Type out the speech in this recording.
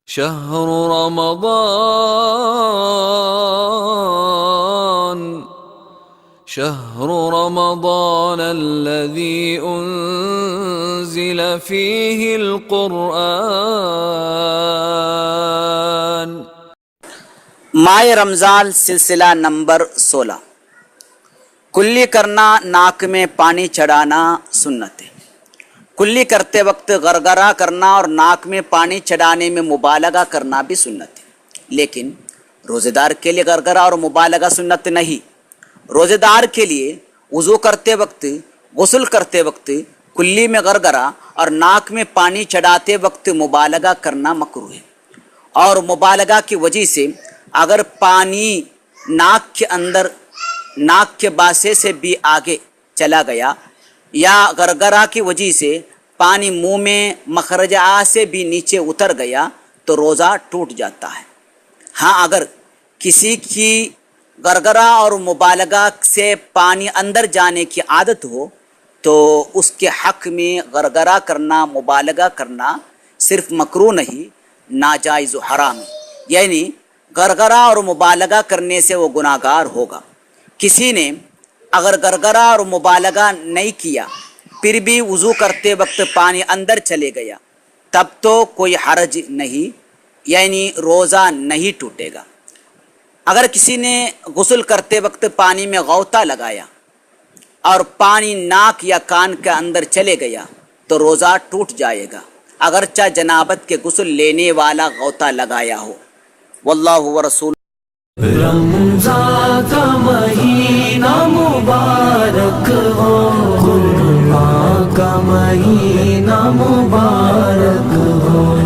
شهر رمضان الذي أنزل فيه القرآن. ماہ رمضان سلسلہ نمبر 16. کلی کرنا، ناک میں پانی چڑھانا سنت ہے. کلی کرتے وقت غرغرہ کرنا اور ناک میں پانی چڑھانے میں مبالغہ کرنا بھی سنت ہے، لیکن روزے دار کے لیے غرغرہ اور مبالغہ سنت نہیں. روزے دار کے لیے وضو کرتے وقت، غسل کرتے وقت کلی میں غرغرہ اور ناک میں پانی چڑھاتے وقت مبالغہ کرنا مکروہ ہے. اور مبالغہ کی وجہ سے اگر پانی ناک کے اندر، ناک کے باسے سے بھی آگے چلا گیا، یا غرغرہ کی وجہ سے پانی منہ میں مخرج آ سے بھی نیچے اتر گیا تو روزہ ٹوٹ جاتا ہے. ہاں، اگر کسی کی غرغرہ اور مبالغہ سے پانی اندر جانے کی عادت ہو تو اس کے حق میں غرغرہ کرنا، مبالغہ کرنا صرف مکروہ نہیں، ناجائز و حرام ہے. یعنی غرغرہ اور مبالغہ کرنے سے وہ گناہ گار ہوگا. کسی نے اگر غرغرہ اور مبالغہ نہیں کیا پھر بھی وضو کرتے وقت پانی اندر چلے گیا تب تو کوئی حرج نہیں، یعنی روزہ نہیں ٹوٹے گا. اگر کسی نے غسل کرتے وقت پانی میں غوطہ لگایا اور پانی ناک یا کان کے اندر چلے گیا تو روزہ ٹوٹ جائے گا، اگرچہ جنابت کے غسل لینے والا غوطہ لگایا ہو. واللہ ورسول. رمضان کا مہینہ مبارک ہو، قربان کا مہینہ مبارک ہو.